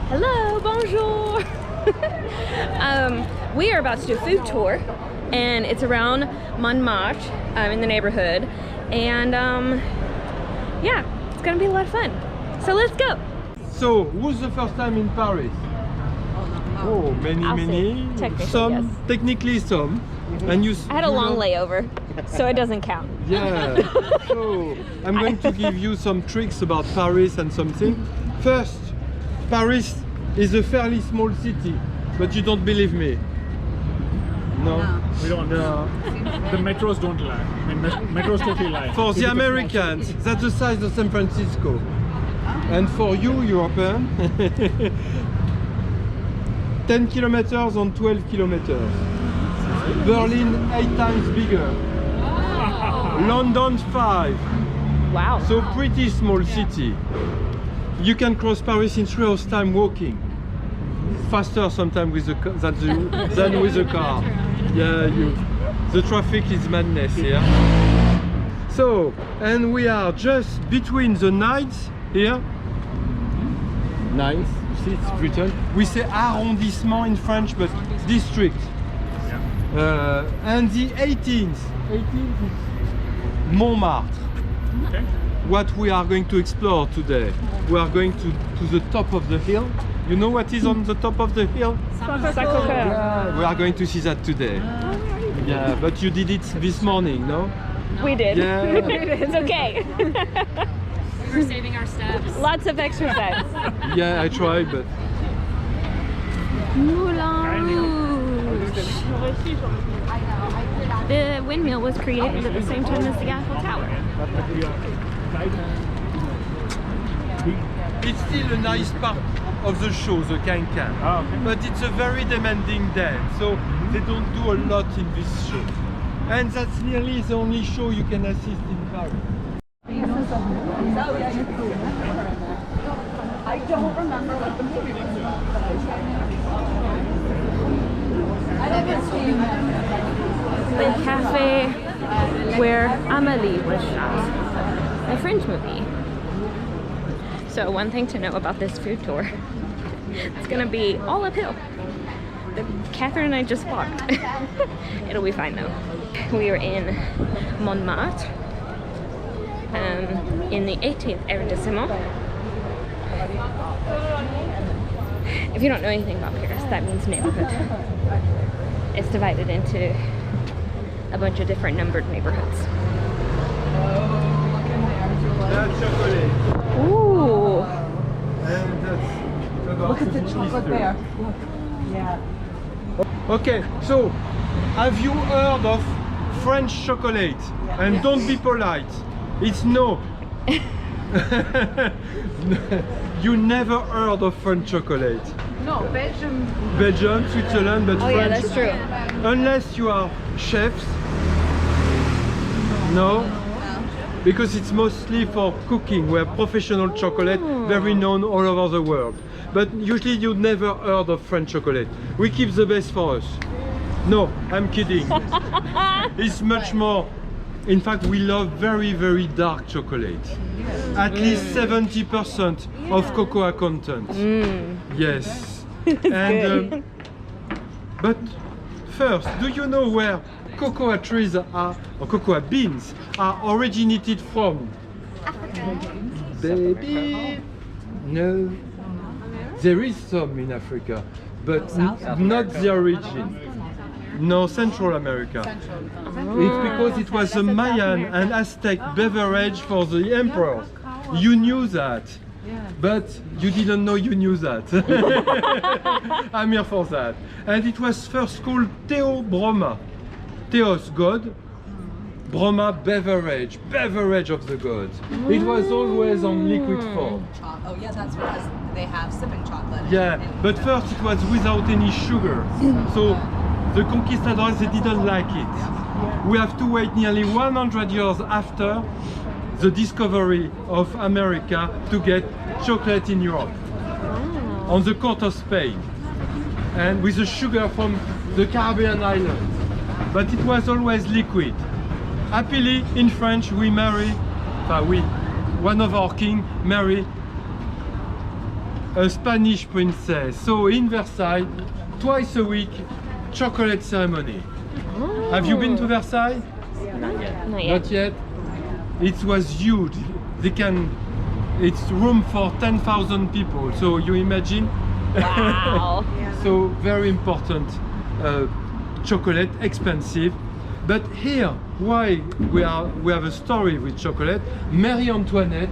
Hello, bonjour. We are about to do a food tour, and it's around Montmartre in the neighborhood, and yeah, it's gonna be a lot of fun. So let's go. So, who's the first time in Paris? Oh, many. Some, technically some. And you. I had a long layover, so it doesn't count. Yeah. So I'm going to give you some tricks about Paris and something. First, Paris is a fairly small city, but you don't believe me. No. We don't. No. The metros don't lie. I mean, metros totally lie. For the Americans, that's the size of San Francisco. And for you, European, 10 kilometers on 12 kilometers. Berlin 8 times bigger. London 5. Wow. So pretty small city. You can cross Paris in 3 hours time walking. Faster sometimes with than with a car. Yeah, the traffic is madness here. So, and we are just between the nights here. Nice, you see it's written. We say arrondissement in French, but district. And the 18th is Montmartre. Okay. What we are going to explore today. We are going to the top of the hill. You know what is on the top of the hill? Yeah, we are going to see that today. Yeah, but you did it this morning, no? We did. Yeah. It's okay. We're saving our steps. Lots of exercise. Yeah, I tried, but Moulin Rouge. The windmill was created at the same time as the Eiffel Tower. it's still a nice part of the show, the can-can. Ah, okay. But it's a very demanding dance, so they don't do a lot in this show. And that's nearly the only show you can assist in Paris. I don't remember what the movie was about. The cafe where Amélie was shot. A French movie. So one thing to know about this food tour, it's gonna be all uphill. Catherine and I just walked. It'll be fine though. We are in Montmartre, in the 18th arrondissement. If you don't know anything about Paris, that means neighborhood. It's divided into a bunch of different numbered neighborhoods. That's chocolate. Ooh! And that's about Look at the chocolate there. Look. Yeah. Okay, so have you heard of French chocolate? And don't be polite. It's no. You never heard of French chocolate. No, Belgium. Belgium, Switzerland, but Oh French. yeah, that's true. Unless you are chefs. No. Because it's mostly for cooking. We have professional chocolate, very known all over the world. But usually you never heard of French chocolate. We keep the best for us. No, I'm kidding. It's much more. In fact, we love very, very dark chocolate. At least 70% of cocoa content. Yes. And but first, do you know where cocoa trees are, or cocoa beans are originated from? Baby, no. There is some in Africa, but not the origin. No, Central America. It's because it was a Mayan and Aztec beverage for the emperor. You knew that, but you didn't know you knew that. I'm here for that. And it was first called Theobroma. Theos, God. Broma, beverage of the gods. It was always on liquid form. Oh yeah, that's because they have sipping chocolate. Yeah, but first it was without any sugar. So the conquistadors, they didn't like it. We have to wait nearly 100 years after the discovery of America to get chocolate in Europe. On the coast of Spain. And with the sugar from the Caribbean islands. But it was always liquid. Happily, in French, we marry, one of our king marry a Spanish princess. So in Versailles, twice a week, chocolate ceremony. Oh. Have you been to Versailles? Not yet. Not yet. It was huge. It's room for 10,000 people. So you imagine. Wow. So very important. Chocolate, expensive. But here, why we have a story with chocolate. Marie Antoinette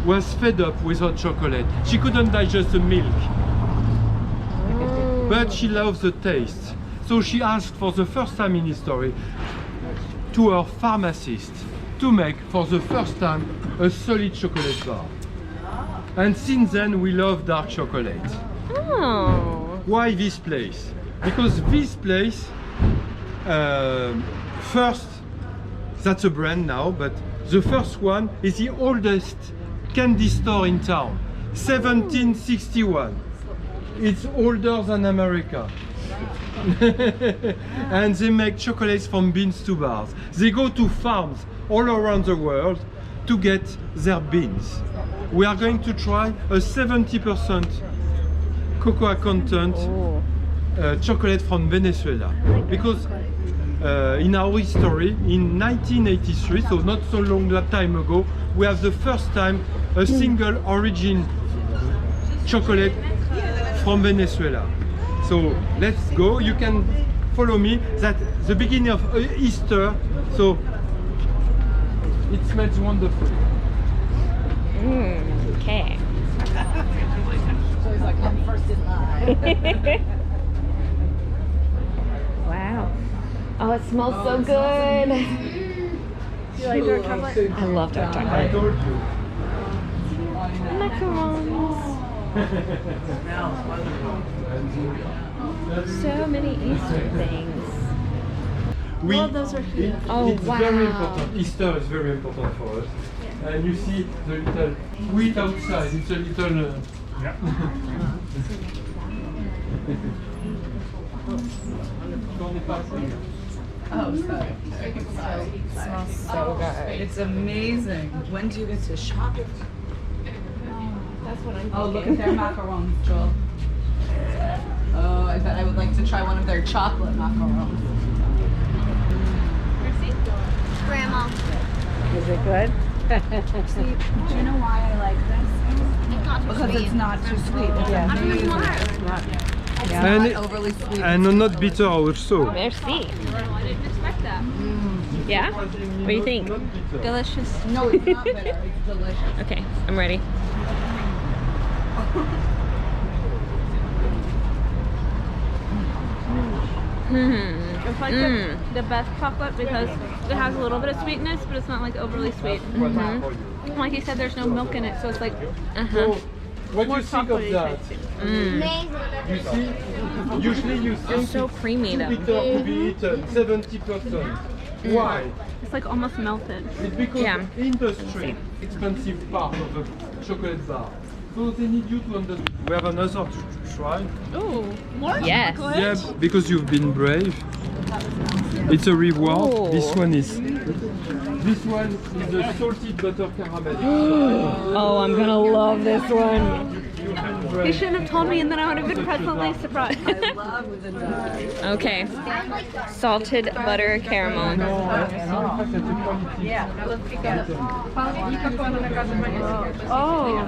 was fed up with her chocolate. She couldn't digest the milk. But she loves the taste. So she asked for the first time in history to her pharmacist to make for the first time a solid chocolate bar. And since then we love dark chocolate. Oh. Why this place? Because this place, first, that's a brand now, but the first one is the oldest candy store in town, 1761. It's older than America. And they make chocolates from beans to bars. They go to farms all around the world to get their beans. We are going to try a 70% cocoa content chocolate from Venezuela, because in our history, in 1983, so not so long that time ago, we have the first time a single origin chocolate from Venezuela. So let's go. You can follow me. That's the beginning of Easter. So it smells wonderful. Okay. So he's like, I'm first in line. Wow. Oh, it smells so good. You like dark chocolate? I love dark I chocolate. told you. Macarons. So many Easter things. Those are huge. It's very important. Easter is very important for us. And you see the little wheat outside. It's a little. Oh, sorry. It smells so good. It's amazing. When do you get to shop? That's what I'm Oh, look at their macarons, Joel. Oh, I bet I would like to try one of their chocolate macarons. Grandma. Is it good? See, do you know why I like this? It's not too Because sweet. it's not too sweet. It's Yeah. I'm amazing. smart. It's And not overly sweet. And not bitter also. Merci. I didn't expect that. Yeah? What do you think? Delicious. No, it's not bitter. It's delicious. Okay, I'm ready. It's like the best chocolate because it has a little bit of sweetness, but it's not like overly sweet. Like you said, there's no milk in it, so it's like So, what do more you think of chocolatey that? tasting. You see, usually you think It's so creamy too though. bitter to be eaten, 70%. Why? It's like almost melted. It's because Yeah. industry, expensive part of a chocolate bar. So they need you to understand. We have another to try. Ooh, more Yes. chocolate. Yeah, because you've been brave. It's a reward. Oh. This one is a salted butter caramel. Oh, I'm gonna love this one. You shouldn't have told me, and then I would have been pleasantly surprised. I love the dark. Okay. Salted butter caramel. Oh,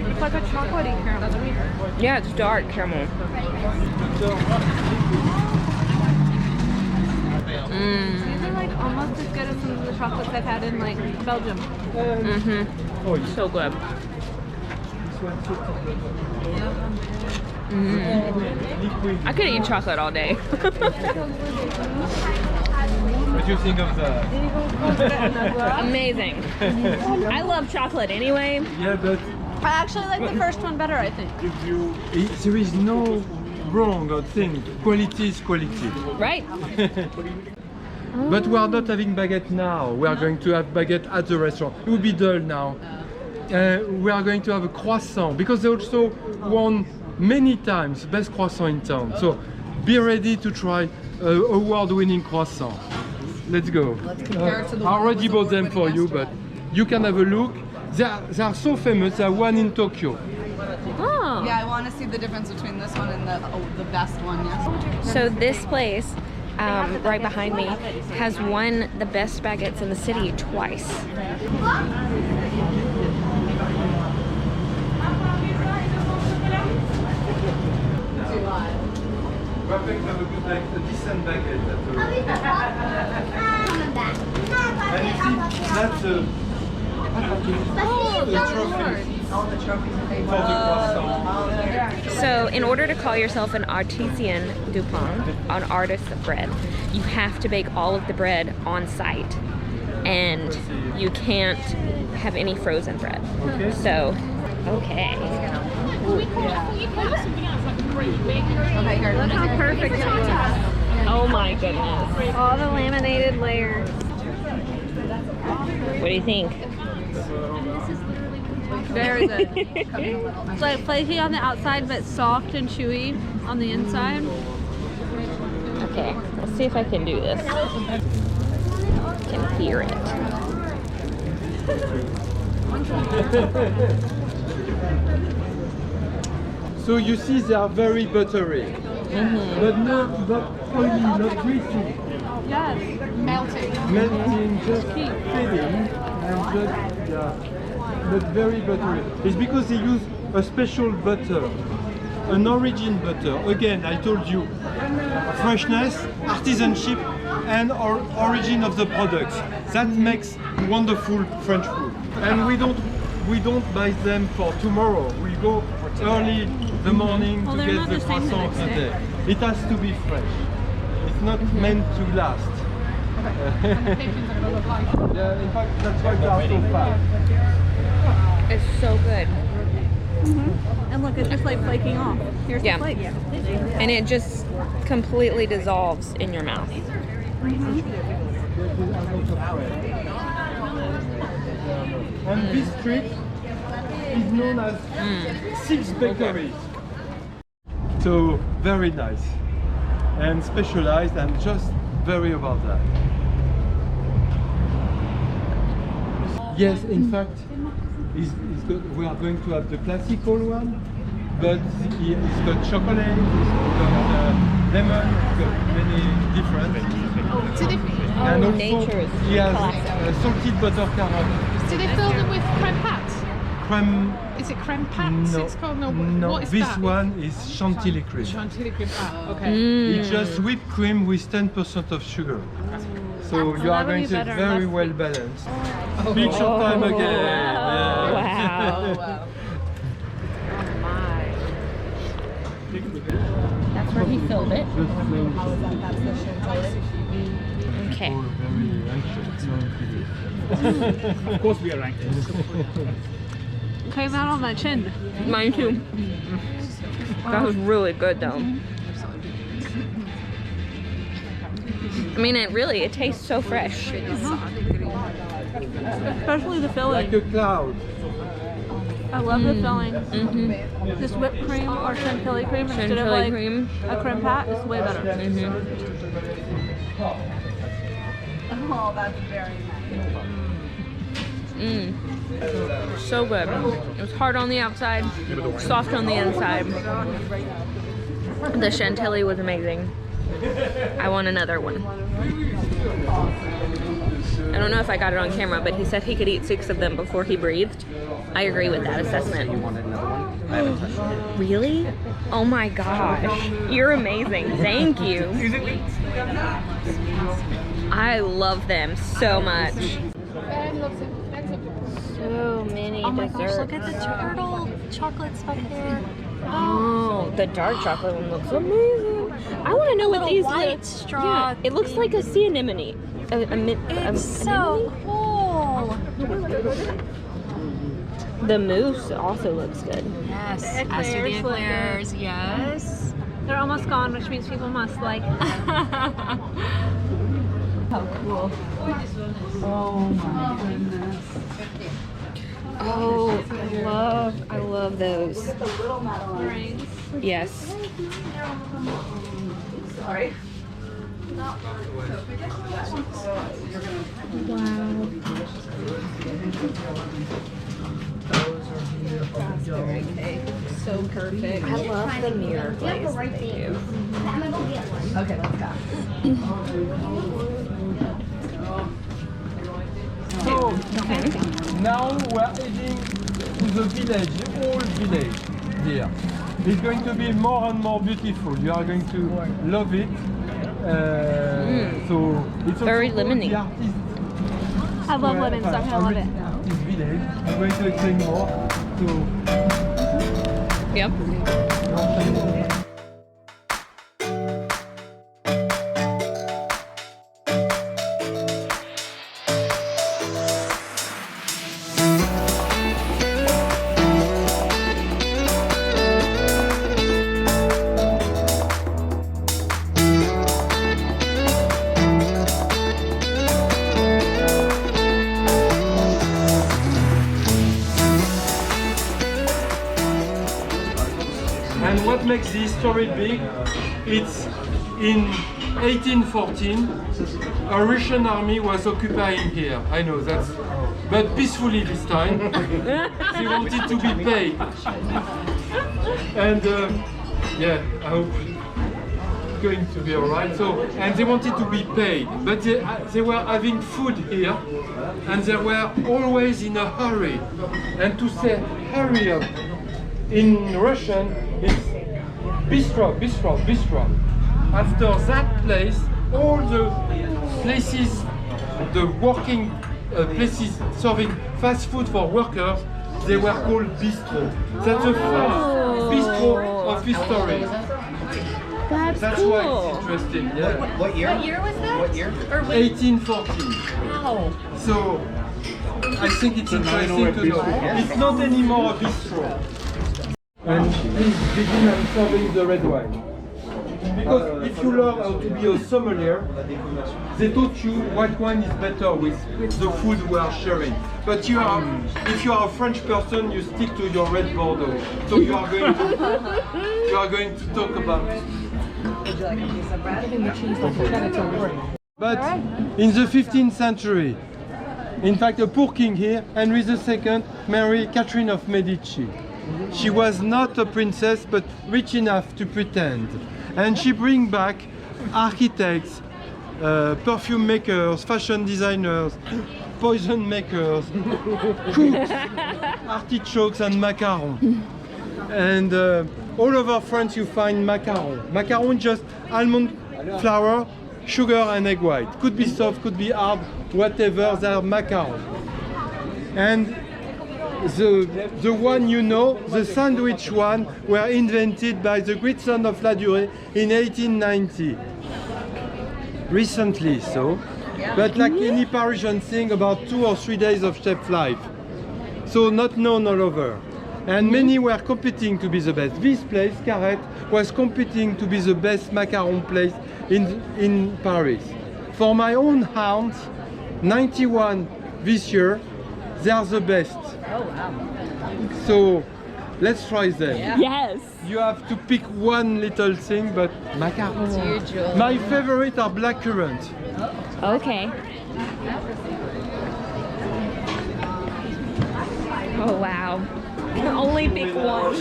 it's like a chocolatey caramel. Yeah, it's dark caramel. These are like almost as good as some of the chocolates I've had in like Belgium. Oh, yeah. So good. I could eat chocolate all day. What do you think of that? Amazing. I love chocolate anyway. Yeah, but I actually like the first one better, I think. there is no wrong thing. Quality is quality. Right? But we are not having baguette now. We are going to have baguette at the restaurant. It would be dull now. We are going to have a croissant because they also won many times best croissant in town. So be ready to try award-winning croissant. Let's go. Let's compare it to the I one already that was bought them for you, award-winning but you can have a look. They are so famous. There are one in Tokyo. Oh. Yeah, I want to see the difference between this one and the best one. Yes. So this place, right behind me, has won the best baguettes in the city twice. Perfect, have a good, like a decent baguette. And you see, that's the trophy for the croissant. So in order to call yourself an artisan du pain, an artist of bread, you have to bake all of the bread on site. And you can't have any frozen bread. Okay. So, okay. Look how perfect it looks. Oh my goodness. All the laminated layers. What do you think? Very good. It's like flaky on the outside, but soft and chewy on the inside. Okay, let's see if I can do this. I can hear it. So you see, they are very buttery, but not oily, not greasy. Yes. Melting, just feeding, and just but very buttery. It's because they use a special butter, an origin butter. Again, I told you, freshness, artisanship, and origin of the products. That makes wonderful French food. And we don't buy them for tomorrow. We go early the morning Well, to they're get not the the same the croissant next day. today. It has to be fresh. It's not meant to last. Yeah, in fact, that's why they are so fast. It's so good. And look, it's just like flaking off. Here's Yeah. the flake. And it just completely dissolves in your mouth. And this street is known as Six Bakeries. So very nice and specialized and just very about that. Yes, in fact, we are going to have the classical one, but it's got chocolate, it's got lemon, it's got many different. And also nature's he has classic. salted butter caramel. Do they fill them with creme pat? Creme. Is it creme pat? No, It's called no. no. What is This that? one is chantilly cream. Chantilly cream. Ah, okay. It's just whipped cream with 10% of sugar. So you are that would going be to better, very less well balanced. Picture time again. Yeah. Wow. That's where he filled it. Okay. Oh, very anxious. Of course we are ranked. Came out on my chin. Mine too. That was really good though. I mean, it tastes so fresh. Especially the filling. Like a cloud. I love the filling. This whipped cream or chantilly cream instead of Chantilly like cream. a creme pat is way better. Oh, that's very nice. So good. It was hard on the outside, soft on the inside. The chantilly was amazing. I want another one. I don't know if I got it on camera, but he said he could eat 6 of them before he breathed. I agree with that assessment. You wanted another one? I haven't touched it. Really? Oh my gosh. You're amazing. Thank you. I love them so much. So many desserts. Look at the turtle chocolates back there. Oh, the dark chocolate one looks amazing. I want to know what these white look. straw. Yeah, it looks like a sea anemone. It's so cool. The mousse also looks good. Yes, The as do the eclairs look eclairs. Yes. They're almost gone, which means people must like. How cool. Oh my goodness. Oh, I love those. Rings. Yes. Sorry. Wow. Raspberry cake. So perfect. I love the mirror glaze that they do. Okay, let's go. So now we're heading to the village, the old village here. It's going to be more and more beautiful. You are going to love it. So it's Very also lemony. the artist I love square, lemon, so I'm gonna love it. Artist village. I'm going to explain more. Yep. And what makes this story big? It's in 1814, a Russian army was occupying here. I know that's, but peacefully this time. They wanted to be paid. And yeah, I hope it's going to be alright. So, and they wanted to be paid, but they were having food here, and they were always in a hurry. And to say hurry up in Russian, it's Bistro, Bistro, Bistro. After that place, all the places, the working places serving fast food for workers, they were called Bistro. That's the first Bistro of history. That's cool. why it's interesting. Yeah. What year? What year was that? What year? 1814. Wow. So I think it's interesting to know. It's not anymore a bistro. And please begin and serving the red wine. Because if you learn how to be a sommelier, they taught you white wine is better with the food we are sharing. But you are, if you are a French person, you stick to your red Bordeaux. So you are going to talk about. Would you like a piece of bread? But in the 15th century, in fact, a poor king here, Henry II, married Catherine of Medici. She was not a princess, but rich enough to pretend. And she bring back architects, perfume makers, fashion designers, poison makers, cooks, artichokes and macarons. And all over France you find macarons. Macarons just almond flour, sugar and egg white. Could be soft, could be hard, whatever, they're macarons. And the one you know, the sandwich one, were invented by the great son of La Durée in 1890. Recently, so. But like any Parisian thing, about 2 or 3 days of chef life. So not known all over. And many were competing to be the best. This place, Currant, was competing to be the best macaron place in Paris. For my own aunt, 91 this year, they are the best. Oh wow. So let's try them. Yeah. Yes. You have to pick one little thing, but macarons. Usual. My favorite are black currant. Okay. Oh wow. Only pick one.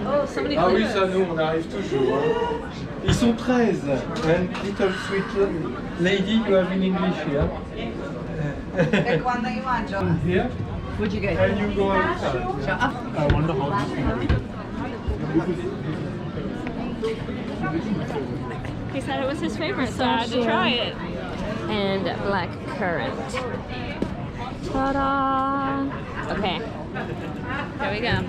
Oh, somebody Ah oui, did ça nous, on arrive toujours. Ils sont 13. And little sweet lady, you have in English here. Pick one that you want, Joe. Here, What'd you get? and you go outside. I wonder how this He said it was his favorite, so I had to try it. And black currant. Ta-da! Okay. There we go.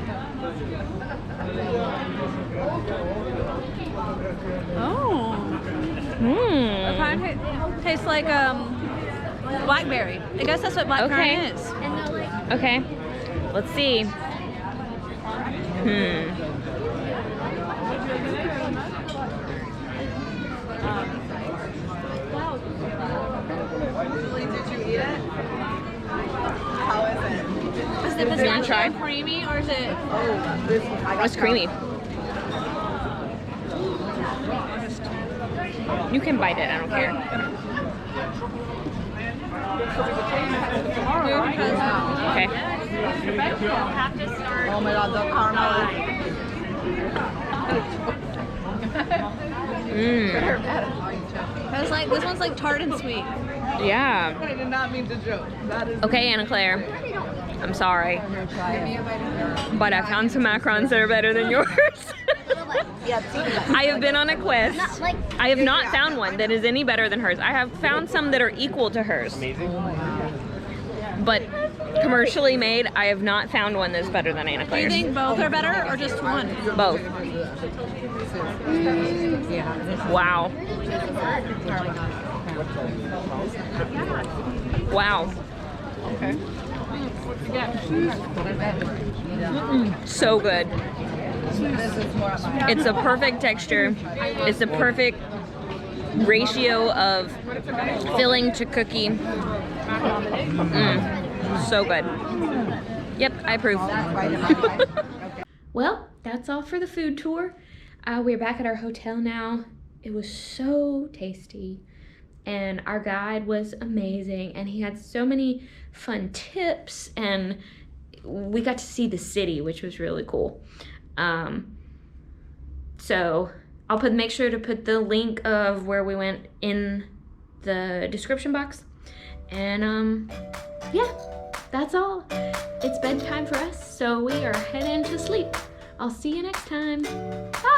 Oh. Mmm. Kind of tastes like blackberry. I guess that's what black Okay. currant is. Okay. Let's see. Julie, did you eat it? How is it? Is the wanna pistachio try? creamy or is it? Oh, this one. I got It's creamy. You can bite it, I don't care. Weird because Okay. Okay. Oh my god, the caramel. It's like this one's like tart and sweet. Yeah. I did not mean to joke. That is. Okay, Anna Claire. I'm sorry, but I found some macarons that are better than yours. I have been on a quest. I have not found one that is any better than hers. I have found some that are equal to hers. But commercially made, I have not found one that's better than Anna Do you Claire's. think both are better or just one? Both. Wow. Wow. So good. It's a perfect texture. It's a perfect ratio of filling to cookie. So good. Yep, I approve. Well, that's all for the food tour. We're back at our hotel now. It was so tasty, and our guide was amazing, and he had so many fun tips, and we got to see the city, which was really cool. So I'll make sure to put the link of where we went in the description box. And yeah, that's all. It's bedtime for us, so we are heading to sleep. I'll see you next time. Bye.